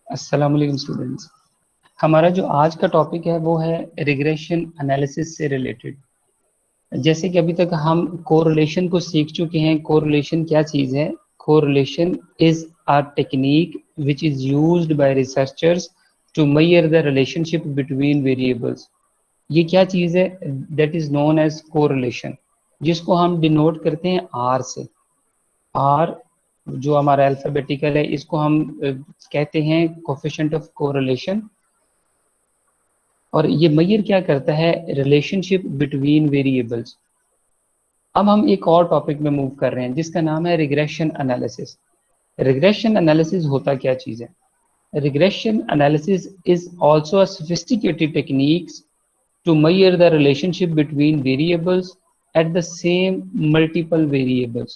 अस्सलाम वालेकुम स्टूडेंट्स। हमारा जो आज का टॉपिक है वो है रिग्रेशन एनालिसिस से रिलेटेड। जैसे कि अभी तक हम कोरिलेशन को सीख चुके हैं। कोरिलेशन क्या चीज़ है? Correlation is a technique which is used by researchers to measure the relationship between variables. ये क्या चीज़ है? That is known as correlation, जिसको हम डिनोट करते हैं आर से। आर जो हमारा अल्फाबेटिकल है, इसको हम कहते हैं कोफिशिएंट ऑफ कोरिलेशन। और ये मेजर क्या करता है? Relationship between variables. अब हम एक और टॉपिक में मूव कर रहे हैं जिसका नाम है रिग्रेशन एनालिसिस। रिग्रेशन एनालिसिस होता क्या चीज है? Regression analysis is also a sophisticated techniques to measure the relationship between variables at the same multiple variables,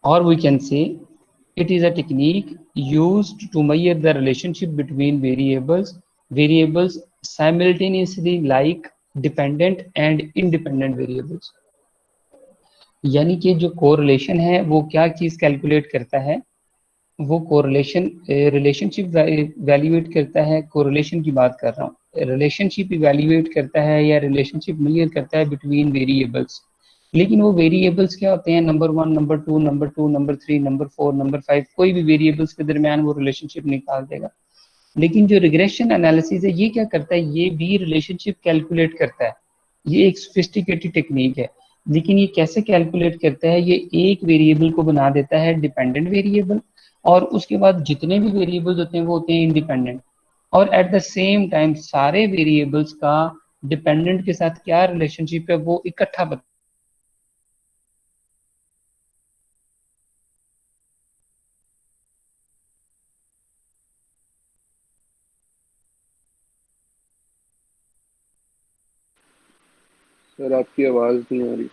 or we can say it is a technique used to measure the relationship between variables simultaneously, like dependent and independent variables। यानी कि जो correlation है वो क्या चीज calculate करता है? वो कोरिलेशन रिलेशनशिप वैल्यूएट करता है। कोरिलेशन की बात कर रहा हूँ। रिलेशनशिप इवैल्यूएट करता है या रिलेशनशिप मेजर करता है बिटवीन वेरिएबल्स। लेकिन वो वेरिएबल्स क्या होते हैं? Number 1, number 2, number 2, number 3, number 4, number 5, कोई भी वेरिएबल्स के दरमियान वो रिलेशनशिप निकाल देगा। लेकिन जो रिग्रेशन एनालिसिस है ये क्या करता है? ये भी रिलेशनशिप कैलकुलेट करता है। ये एक सोफिस्टिकेटेड टेक्निक है। लेकिन ये कैसे कैलकुलेट करता है? ये एक वेरिएबल को बना देता है डिपेंडेंट वेरिएबल, और उसके बाद जितने भी वेरिएबल्स होते हैं वो होते हैं इंडिपेंडेंट। और एट द सेम टाइम सारे वेरिएबल्स का डिपेंडेंट के साथ क्या रिलेशनशिप है वो इकट्ठा बता। सर आपकी आवाज नहीं आ रही।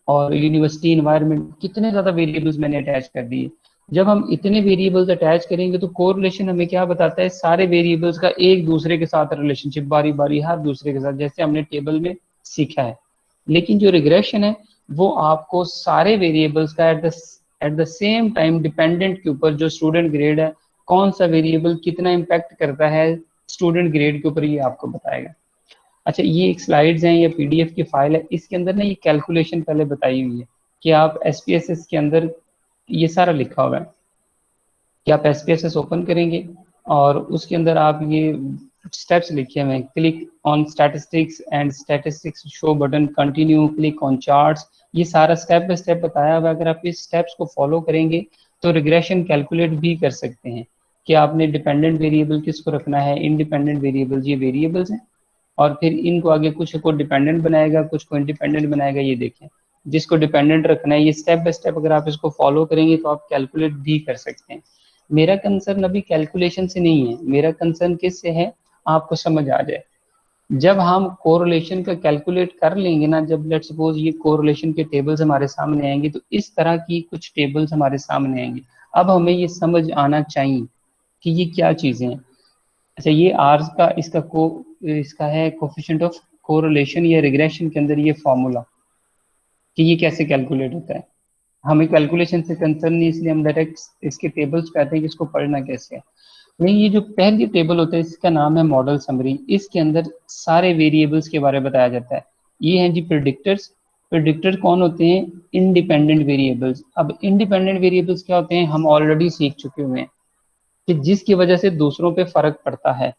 और यूनिवर्सिटी इन्वायरमेंट कितने ज्यादा वेरिएबल्स मैंने अटैच कर दिए। जब हम इतने वेरिएबल्स अटैच करेंगे तो कोरिलेशन हमें क्या बताता है? सारे वेरिएबल्स का एक दूसरे के साथ रिलेशनशिप बारी बारी हर दूसरे के साथ, जैसे हमने टेबल में सीखा है। लेकिन जो रिग्रेशन है वो आपको सारे वेरिएबल्स का at the same time dependent के ऊपर, जो स्टूडेंट ग्रेड है, कौन सा वेरिएबल कितना इम्पैक्ट करता है स्टूडेंट ग्रेड के ऊपर, ये आपको बताएगा। अच्छा, ये एक स्लाइड्स हैं या पीडीएफ की फाइल है, इसके अंदर ना ये कैलकुलेशन पहले बताई हुई है कि आप एसपीएसएस के अंदर ये सारा लिखा हुआ है कि आप एसपीएसएस ओपन करेंगे और उसके अंदर आप ये स्टेप्स लिखे हुए हैं। Click on statistics and statistics show button, continue, click on charts. ये सारा स्टेप बाय स्टेप बताया हुआ है। अगर आप इस स्टेप्स को फॉलो करेंगे तो रिग्रेशन कैलकुलेट भी कर सकते हैं कि आपने डिपेंडेंट वेरिएबल किसको रखना है, इंडिपेंडेंट वेरिएबल्स ये वेरिएबल्स हैं, और फिर इनको आगे कुछ को डिपेंडेंट बनाएगा, कुछ को इंडिपेंडेंट बनाएगा। ये देखें, जिसको डिपेंडेंट रखना है ये स्टेप बाय स्टेप अगर आप इसको फॉलो करेंगे तो आप कैलकुलेट भी कर सकते हैं। मेरा कंसर्न अभी कैलकुलेशन से नहीं है, मेरा कंसर्न किस से है आपको समझ आ जाए। जब हम कोरिलेशन का कैलकुलेट कर लेंगे ना, जब लेट्स सपोज ये कोरिलेशन के टेबल्स हमारे सामने आएंगे तो इस तरह की कुछ टेबल्स हमारे सामने आएंगे। अब हमें ये समझ आना चाहिए कि ये क्या चीजें हैं। अच्छा, ये आर का इसका है कोफिशिएंट ऑफ कोरिलेशन या रिग्रेशन के अंदर ये फॉर्मूला कि ये कैसे कैलकुलेट होता है। हमें कैलकुलेशन से कंसर्न नहीं, इसलिए हम डायरेक्ट इसके टेबल्स पे आते हैं कि इसको पढ़ना कैसे है। नहीं, ये जो पहली टेबल होता है इसका नाम है मॉडल समरी। इसके अंदर सारे वेरिएबल्स के बारे में बताया जाता है। ये हैं जी प्रिडिक्टर्स। प्रिडिक्टर कौन होते हैं? Independent variables. अब इंडिपेंडेंट वेरिएबल्स क्या होते हैं हम ऑलरेडी सीख चुके हुए हैं कि जिसकी वजह से दूसरों पे फर्क पड़ता है।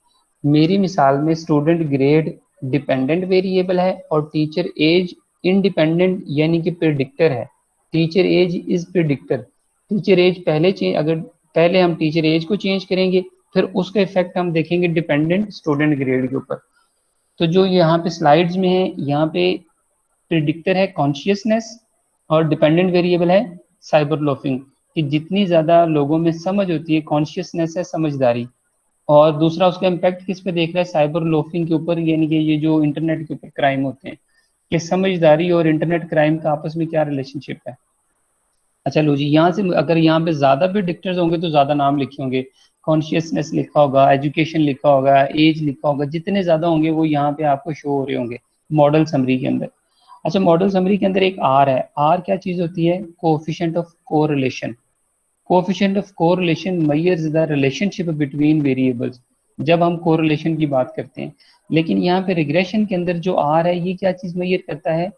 मेरी मिसाल में स्टूडेंट ग्रेड डिपेंडेंट वेरिएबल है और टीचर एज इंडिपेंडेंट यानी कि प्रिडिक्टर है। Teacher age is predictor. Teacher age पहले चेंज, अगर पहले हम टीचर एज को चेंज करेंगे फिर उसका इफेक्ट हम देखेंगे डिपेंडेंट स्टूडेंट ग्रेड के ऊपर। तो जो यहाँ पे स्लाइड्स में है, यहाँ पे प्रिडिक्टर है कॉन्शियसनेस और डिपेंडेंट वेरिएबल है साइबर लोफिंग। कि जितनी ज्यादा लोगों में समझ होती है, कॉन्शियसनेस है समझदारी, और दूसरा उसका इम्पैक्ट किस पे देख रहा है? साइबर लोफिंग के ऊपर, यानी कि ये जो इंटरनेट के ऊपर क्राइम होते हैं, कि समझदारी और इंटरनेट क्राइम का आपस में क्या रिलेशनशिप है। अच्छा लो जी, यहाँ से अगर यहाँ पे ज्यादा प्रिडिक्टर्स होंगे तो ज्यादा नाम लिखे होंगे, कॉन्शियसनेस लिखा होगा, एजुकेशन लिखा होगा, एज लिखा होगा, जितने ज्यादा होंगे वो यहाँ पे आपको शो हो रहे होंगे मॉडल समरी के अंदर। अच्छा, मॉडल समरी के अंदर एक आर है। आर क्या चीज होती है? Coefficient of correlation. Coefficient of correlation measures the relationship between variables, जब हम कोरिलेशन की बात करते हैं। लेकिन यहाँ पे रिग्रेशन के अंदर जो आर है, ये क्या चीज मेजर करता है?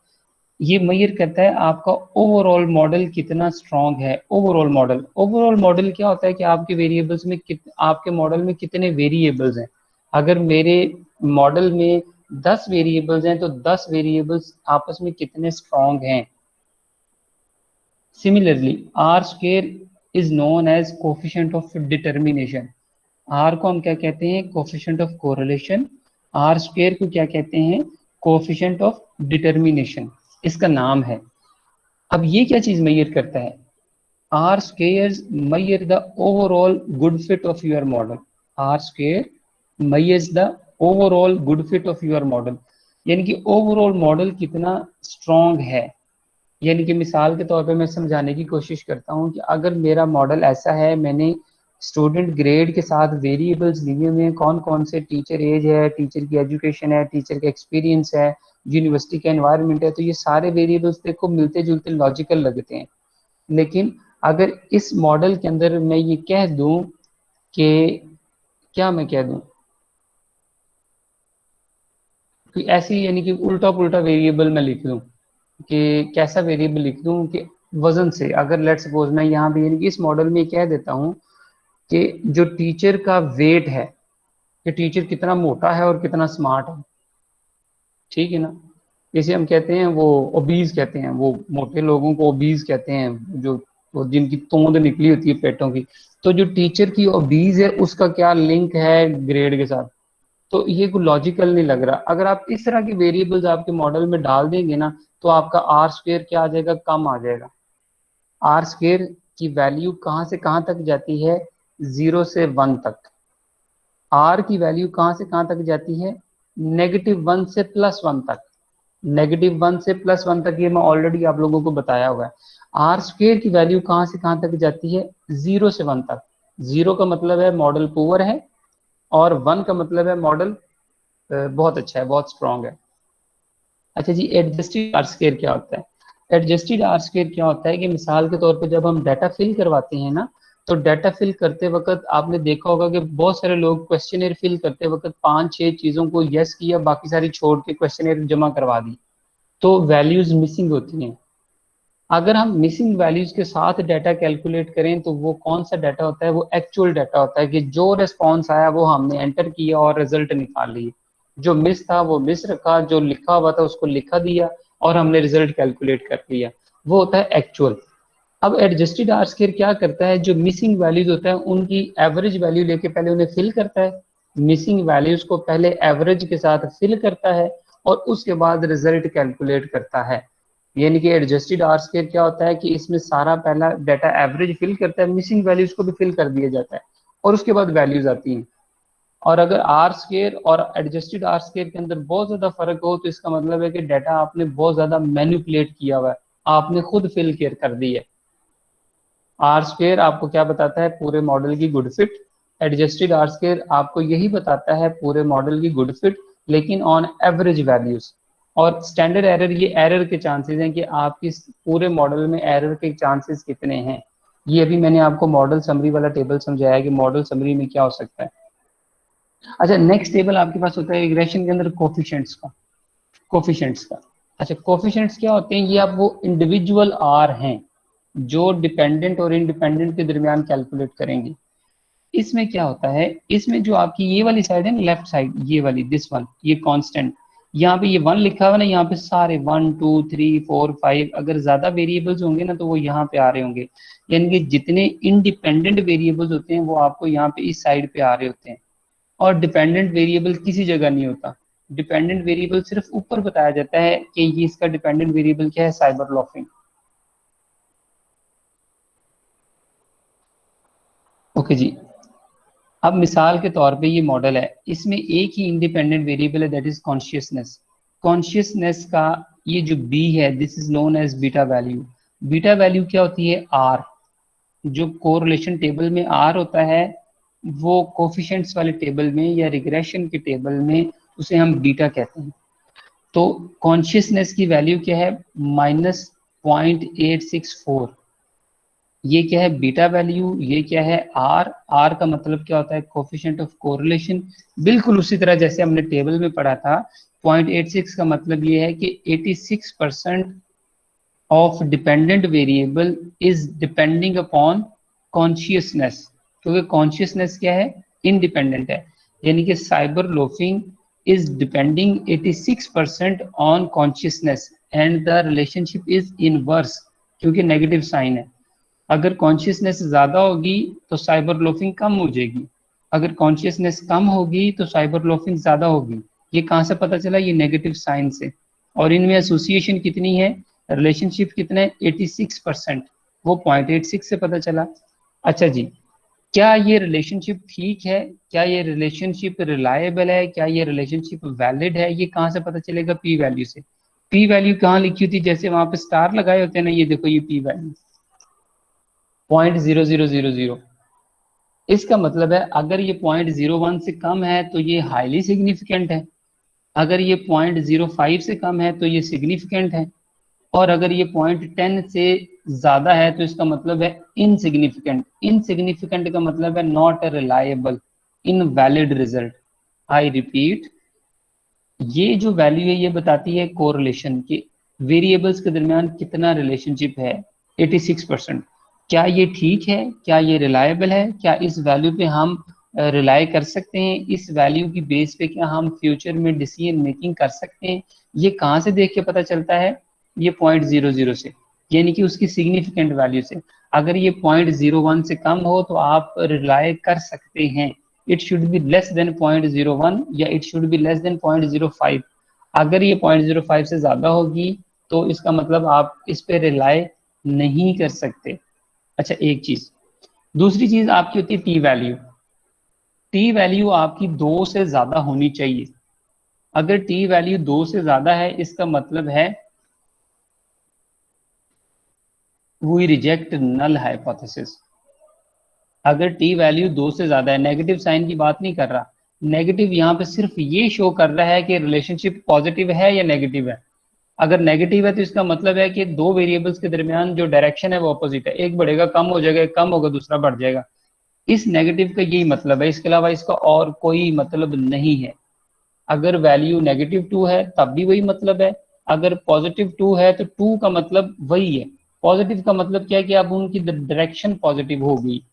ये मेजर करता है आपका ओवरऑल मॉडल कितना स्ट्रांग है। ओवरऑल मॉडल, ओवरऑल मॉडल क्या होता है कि आपके वेरिएबल्स में आपके मॉडल में कितने वेरिएबल्स हैं। अगर मेरे मॉडल में 10 वेरिएबल्स हैं तो 10 वेरिएबल्स आपस में कितने स्ट्रांग हैं। Similarly R square is known as coefficient of determination. R को हम क्या कहते हैं? Coefficient of correlation. R square को क्या कहते हैं? कोफिशिएंट ऑफ डिटर्मिनेशन, इसका नाम है। अब ये क्या चीज मेजर करता है? R square measure the overall good fit of your model। R square measures the overall good fit of your model, यानी कि ओवरऑल मॉडल कितना स्ट्रांग है। यानी कि मिसाल के तौर पे मैं समझाने की कोशिश करता हूँ कि अगर मेरा मॉडल ऐसा है, मैंने स्टूडेंट ग्रेड के साथ वेरिएबल्स लिए हुए हैं, कौन कौन से, टीचर एज है, टीचर की एजुकेशन है, टीचर का एक्सपीरियंस है, यूनिवर्सिटी का एनवायरनमेंट है, तो ये सारे वेरिएबल्स देखो मिलते जुलते लॉजिकल लगते हैं। लेकिन अगर इस मॉडल के अंदर मैं ये कह दूं कि, क्या मैं कह दूं कि ऐसी, यानी कि उल्टा पुल्टा वेरिएबल मैं लिख दूं, कि कैसा वेरिएबल लिख दूं कि वजन से, अगर लेट सपोज मैं यहाँ पे यानी कि इस मॉडल में कह देता हूँ कि जो टीचर का वेट है, कि टीचर कितना मोटा है और कितना स्मार्ट है, ठीक है ना। जैसे हम कहते हैं वो ओबीज कहते हैं, वो मोटे लोगों को ओबीज कहते हैं, जो वो जिनकी तोंद निकली होती है पेटों की। तो जो टीचर की ओबीज है उसका क्या लिंक है ग्रेड के साथ? तो ये कोई लॉजिकल नहीं लग रहा। अगर आप इस तरह के वेरिएबल्स आपके मॉडल में डाल देंगे ना, तो आपका आर स्क्वेयर क्या आ जाएगा? कम आ जाएगा। आर स्क्वेयर की वैल्यू कहाँ से कहाँ तक जाती है? 0 से 1 तक। आर की वैल्यू कहाँ से कहाँ तक जाती है? -1 से +1 तक। -1 से +1 तक ये मैं ऑलरेडी आप लोगों को बताया हुआ है। आर स्क्वेयर की वैल्यू कहाँ से कहाँ तक जाती है? 0 से 1 तक। 0 का मतलब है मॉडल पुअर है, और 1 का मतलब है मॉडल बहुत अच्छा है, बहुत स्ट्रांग है। अच्छा जी, एडजस्टेड आर स्क्वायर क्या होता है? एडजस्टेड आर स्क्वायर क्या होता है कि मिसाल के तौर पे जब हम डाटा फिल करवाते हैं ना, तो डाटा फिल करते वक्त आपने देखा होगा कि बहुत सारे लोग क्वेश्चनर फिल करते वक्त 5-6 चीजों को यस किया, बाकी सारी छोड़ के क्वेश्चनर जमा करवा दी, तो वैल्यूज मिसिंग होती हैं। अगर हम मिसिंग वैल्यूज के साथ डाटा कैलकुलेट करें तो वो कौन सा डाटा होता है? वो एक्चुअल डाटा होता है, कि जो रिस्पॉन्स आया वो हमने एंटर किया और रिजल्ट निकाल लिए। जो मिस था वो मिस रखा, जो लिखा हुआ था उसको लिखा दिया और हमने रिजल्ट कैलकुलेट कर लिया, वो होता है एक्चुअल। अब एडजस्टेड आर स्क्वायर क्या करता है? जो मिसिंग वैल्यूज होता है उनकी एवरेज वैल्यू लेके पहले उन्हें फिल करता है। मिसिंग वैल्यूज को पहले एवरेज के साथ फिल करता है और उसके बाद रिजल्ट कैलकुलेट करता है। यानी कि एडजस्टेड आर स्क्वायर क्या होता है कि इसमें सारा पहला डाटा एवरेज फिल करता है, मिसिंग वैल्यूज को भी फिल कर दिया जाता है, और उसके बाद वैल्यूज आती हैं। और अगर आर स्क्वायर और एडजस्टेड आर स्क्वायर के अंदर बहुत ज्यादा फर्क हो, तो इसका मतलब है कि डाटा आपने बहुत ज्यादा मैनिपुलेट किया हुआ है, आपने खुद फिल कर दी है। आर स्क्वायर आपको क्या बताता है? पूरे मॉडल की good fit. Adjusted are square आपको यही बताता है पूरे मॉडल की गुड फिट, लेकिन ऑन एवरेज वैल्यूज। और स्टैंडर्ड एरर, ये एरर के चांसेस हैं कि आपकी पूरे मॉडल में एरर के चांसेस कितने हैं। ये अभी मैंने आपको मॉडल समरी वाला टेबल समझाया कि मॉडल समरी में क्या हो सकता है। अच्छा, नेक्स्ट टेबल आपके पास होता है रिग्रेशन के अंदर कोफिशिएंट्स का। कोफिशिएंट्स का, अच्छा, कोफिशिएंट्स क्या होते हैं? ये आप वो इंडिविजुअल आर हैं जो डिपेंडेंट और इंडिपेंडेंट के दरमियान कैलकुलेट करेंगे। इसमें क्या होता है? इसमें जो आपकी ये वाली साइड है ना, लेफ्ट साइड, ये वाली, दिस वन, ये कांस्टेंट, यहाँ पे ये 1 लिखा हुआ ना, यहाँ पे सारे 1 2 3 4 5, अगर ज्यादा वेरिएबल्स होंगे ना तो वो यहाँ पे आ रहे होंगे। यानी कि जितने इंडिपेंडेंट वेरिएबल्स होते हैं वो आपको यहाँ पे इस साइड पे आ रहे होते हैं, और डिपेंडेंट वेरिएबल किसी जगह नहीं होता। डिपेंडेंट वेरिएबल सिर्फ ऊपर बताया जाता है कि ये इसका डिपेंडेंट वेरिएबल क्या है, साइबर लॉफिंग। ओके जी। अब मिसाल के तौर पे ये मॉडल है, इसमें एक ही इंडिपेंडेंट वेरिएबल है, दैट इज कॉन्शियसनेस। कॉन्शियसनेस का ये जो बी है, this is known as beta value. Beta value क्या होती है? आर। जो कोरिलेशन टेबल में आर होता है, वो कोफिशिएंट्स वाले टेबल में या रिग्रेशन के टेबल में उसे हम बीटा कहते हैं। तो कॉन्शियसनेस की वैल्यू क्या है? -0.864। ये क्या है? Beta value. ये क्या है? आर। आर का मतलब क्या होता है? Coefficient of correlation. बिल्कुल उसी तरह जैसे हमने टेबल में पढ़ा था, 0.86 का मतलब ये है कि 86% of dependent variable is depending upon consciousness. क्योंकि कॉन्शियसनेस क्या है? इनडिपेंडेंट है। यानी कि cyber loafing is depending 86% on consciousness and the relationship is inverse, क्योंकि नेगेटिव साइन है। अगर कॉन्शियसनेस ज्यादा होगी तो साइबर लोफिंग कम हो जाएगी, अगर कॉन्शियसनेस कम होगी तो साइबर लोफिंग ज्यादा होगी। ये कहाँ से पता चला? ये नेगेटिव साइन से। और इनमें एसोसिएशन कितनी है? रिलेशनशिप कितना है? 86%। वो 0.86 से पता चला। अच्छा जी, क्या ये रिलेशनशिप ठीक है? क्या ये रिलेशनशिप रिलायबल है? क्या ये रिलेशनशिप वैलिड है? ये कहाँ से पता चलेगा? पी वैल्यू से। पी वैल्यू कहाँ लिखी होती? जैसे वहां पे स्टार लगाए होते हैं ना, ये देखो, ये पी वैल्यू 0.0000। इसका मतलब है अगर ये 0.01 से कम है तो ये हाईली सिग्निफिकेंट है, अगर ये 0.05 से कम है तो ये सिग्निफिकेंट है, और अगर ये 0.10 से ज्यादा है तो इसका मतलब है इनसिग्निफिकेंट। इनसिग्निफिकेंट का मतलब है not reliable, invalid result. I repeat, ये जो वैल्यू है ये बताती है कोरिलेशन की वेरिएबल्स के दरमियान कितना रिलेशनशिप है। 86%। क्या ये ठीक है? क्या ये रिलायबल है? क्या इस वैल्यू पे हम रिलाई कर सकते हैं? इस वैल्यू की बेस पे क्या हम फ्यूचर में डिसीजन मेकिंग कर सकते हैं? ये कहाँ से देख के पता चलता है? ये 0.00 से, यानी कि उसकी सिग्निफिकेंट वैल्यू से। अगर ये 0.01 से कम हो तो आप रिलाई कर सकते हैं। It should be less than 0.01 या it should be less than 0.05। अगर ये 0.05 से ज्यादा होगी तो इसका मतलब आप इस पे रिलाई नहीं कर सकते। अच्छा, एक चीज। दूसरी चीज आपकी होती है टी वैल्यू। टी वैल्यू आपकी 2 से ज्यादा होनी चाहिए। अगर टी वैल्यू 2 से ज्यादा है इसका मतलब है वी रिजेक्ट नल हाइपोथेसिस। अगर टी वैल्यू 2 से ज्यादा है, नेगेटिव साइन की बात नहीं कर रहा, नेगेटिव यहाँ पे सिर्फ ये शो कर रहा है कि रिलेशनशिप पॉजिटिव है या नेगेटिव है। अगर नेगेटिव है तो इसका मतलब है कि दो वेरिएबल्स के दरमियान जो डायरेक्शन है वो अपोजिट है, एक बढ़ेगा कम हो जाएगा, एक कम होगा दूसरा बढ़ जाएगा। इस नेगेटिव का यही मतलब है, इसके अलावा इसका और कोई मतलब नहीं है। अगर वैल्यू -2 है तब भी वही मतलब है, अगर +2 है तो 2 का मतलब वही है। पॉजिटिव का मतलब क्या है? कि अब उनकी डायरेक्शन पॉजिटिव होगी,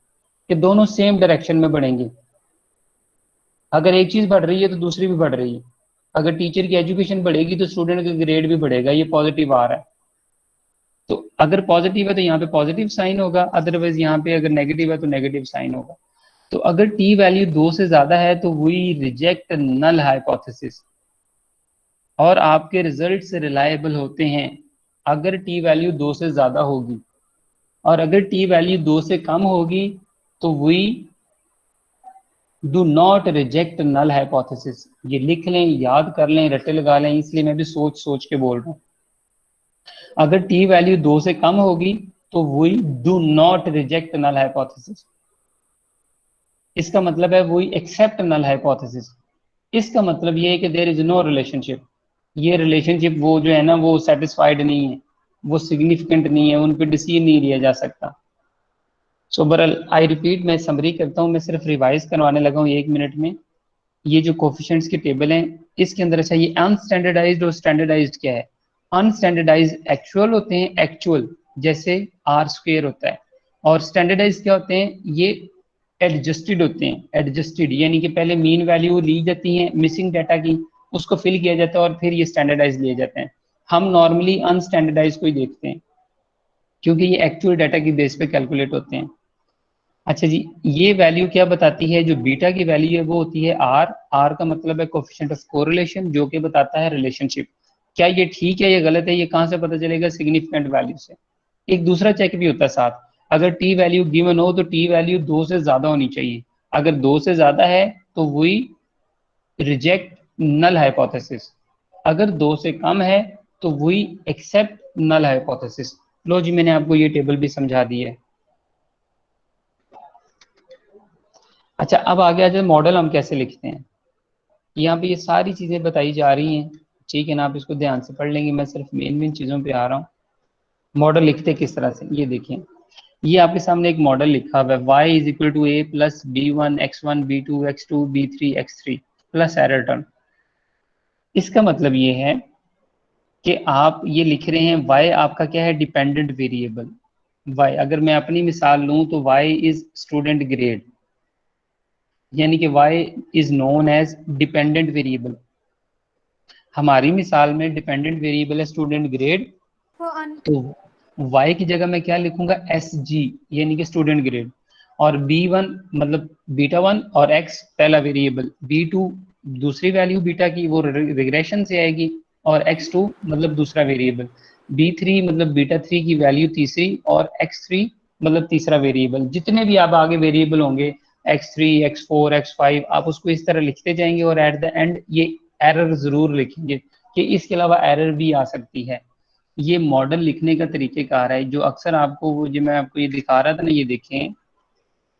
कि दोनों सेम डायरेक्शन में बढ़ेंगे। अगर एक चीज बढ़ रही है तो दूसरी भी बढ़ रही है। अगर टीचर की एजुकेशन बढ़ेगी तो स्टूडेंट का ग्रेड भी बढ़ेगा, ये पॉजिटिव आ रहा है। तो अगर पॉजिटिव है तो यहाँ पे पॉजिटिव साइन होगा, अदरवाइज यहाँ पे अगर नेगेटिव है तो नेगेटिव साइन होगा। तो अगर टी वैल्यू 2 से ज्यादा है तो वी रिजेक्ट नल हाइपोथेसिस, और आपके रिजल्ट से रिलायबल होते हैं अगर टी वैल्यू 2 से ज्यादा होगी। और अगर टी वैल्यू 2 से कम होगी तो we do not reject null hypothesis. ये लिख लें, याद कर लें, रट्टे लगा लें, इसलिए मैं भी सोच सोच के बोल रहा हूँ। अगर टी वैल्यू 2 से कम होगी तो we do not reject null hypothesis. इसका मतलब है वी एक्सेप्ट नल हाइपोथेसिस। इसका मतलब ये है कि देयर इज नो रिलेशनशिप। ये रिलेशनशिप वो जो है ना वो सेटिस्फाइड नहीं है, वो सिग्निफिकेंट नहीं है, उन पर डिसीजन नहीं लिया जा सकता। सो बरल आई रिपीट, मैं समरी करता हूँ, मैं सिर्फ रिवाइज करवाने लगा हूँ 1 मिनट में। ये जो कोफिशिएंट्स के टेबल हैं इसके अंदर, अच्छा, ये अनस्टैंडर्डाइज्ड और स्टैंडर्डाइज्ड क्या है? अनस्टैंडर्डाइज्ड एक्चुअल होते हैं, एक्चुअल जैसे R² होता है। और स्टैंडर्डाइज क्या होते हैं? ये एडजस्टेड होते हैं। एडजस्टेड यानी कि पहले मीन वैल्यू ली जाती है मिसिंग डाटा की, उसको फिल किया जाता है और फिर ये स्टैंडर्डाइज लिए जाते हैं। हम नॉर्मली अनस्टैंडर्डाइज को ही देखते हैं क्योंकि ये एक्चुअल डाटा की बेस पे कैलकुलेट होते हैं। अच्छा जी, ये वैल्यू क्या बताती है? जो बीटा की वैल्यू है वो होती है आर। आर का मतलब है कोफिशिएंट ऑफ कोरिलेशन, जो कि बताता है रिलेशनशिप। क्या ये ठीक है या गलत है? ये कहाँ से पता चलेगा? सिग्निफिकेंट वैल्यू से। एक दूसरा चेक भी होता है साथ, अगर टी वैल्यू गिवन हो तो टी वैल्यू 2 से ज्यादा होनी चाहिए। अगर 2 से ज्यादा है तो वही रिजेक्ट नल हाइपोथेसिस, अगर 2 से कम है तो वही एक्सेप्ट नल हाइपोथेसिस। लो जी, मैंने आपको ये टेबल भी समझा दी है। अच्छा, अब आगे आ जाए मॉडल हम कैसे लिखते हैं। यहाँ पे ये सारी चीजें बताई जा रही हैं, ठीक है ना, आप इसको ध्यान से पढ़ लेंगे, मैं सिर्फ मेन मेन चीजों पे आ रहा हूँ। मॉडल लिखते किस तरह से, ये देखिए, ये आपके सामने एक मॉडल लिखा हुआ है, y is equal to A plus B one X one B two X two B three X three plus error term. इसका मतलब ये है कि आप ये लिख रहे हैं y आपका क्या है, डिपेंडेंट वेरिएबल। y अगर मैं अपनी मिसाल लूं तो y इज स्टूडेंट ग्रेड, यानी कि y is known age dependent variable. हमारी मिसाल में डिपेंडेंट वेरिएबल है स्टूडेंट ग्रेड, तो y की जगह मैं क्या लिखूंगा, एस जी, यानी कि स्टूडेंट ग्रेड। और बी वन मतलब बीटा वन, और x पहला वेरिएबल, बी टू दूसरी वैल्यू बीटा की, वो रिग्रेशन से आएगी, और एक्स टू मतलब दूसरा वेरिएबल, बी थ्री मतलब बीटा थ्री की वैल्यू तीसरी, और एक्स थ्री मतलब तीसरा वेरिएबल। जितने भी आप आगे वेरिएबल होंगे, x three x four x five, आप उसको इस तरह लिखते जाएंगे, और एट द एंड ये एरर जरूर लिखेंगे कि इसके अलावा एरर भी आ सकती है। ये मॉडल लिखने का तरीकेकार है, जो अक्सर आपको, वो जो मैं आपको ये दिखा रहा था ना, ये देखें,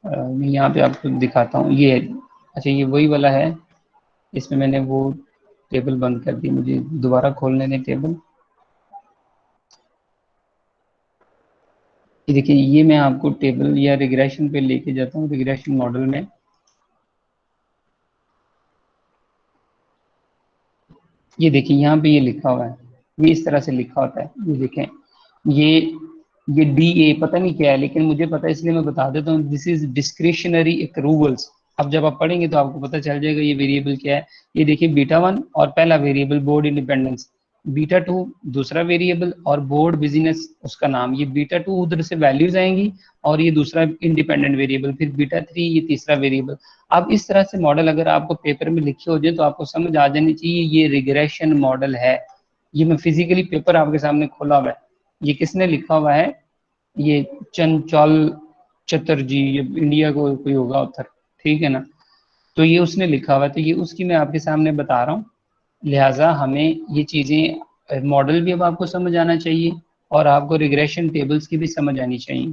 मैं यहाँ पे आपको दिखाता हूँ, ये है। अच्छा, ये वही वाला है, इसमें मैंने वो टेबल बंद कर दी, मुझे दोबारा खोलने दें टेबल। ये देखिए, ये मैं आपको टेबल या रिग्रेशन पे लेके जाता हूँ, रिग्रेशन मॉडल में। ये देखिए, यहाँ पे ये लिखा हुआ है, ये इस तरह से लिखा होता है, ये देखें, ये ये डी ए पता नहीं क्या है, लेकिन मुझे पता है इसलिए मैं बता देता हूँ, दिस इज डिस्क्रिशनरी अप्रूवल्स। अब जब आप पढ़ेंगे तो आपको पता चल जाएगा ये वेरिएबल क्या है। ये देखिए, बीटा वन और पहला variable board independence, beta two दूसरा वेरिएबल, और बोर्ड बिजनेस उसका नाम, ये बीटा टू उधर से वैल्यूज आएंगी, और ये दूसरा इंडिपेंडेंट वेरिएबल, फिर बीटा थ्री ये तीसरा वेरिएबल। अब इस तरह से मॉडल अगर आपको पेपर में लिखे हो जाए तो आपको समझ आ जानी चाहिए ये रिग्रेशन मॉडल है। ये मैं फिजिकली पेपर आपके सामने खोला हुआ है, ये किसने लिखा हुआ है, ये चंचल चटर्जी, ये इंडिया को कोई होगा author, ठीक है ना। तो ये उसने लिखा हुआ है, तो ये उसकी मैं आपके सामने बता रहा हूँ। लिहाजा हमें ये चीजें, मॉडल भी अब आपको समझ आना चाहिए, और आपको रिग्रेशन टेबल्स की भी समझ आनी चाहिए।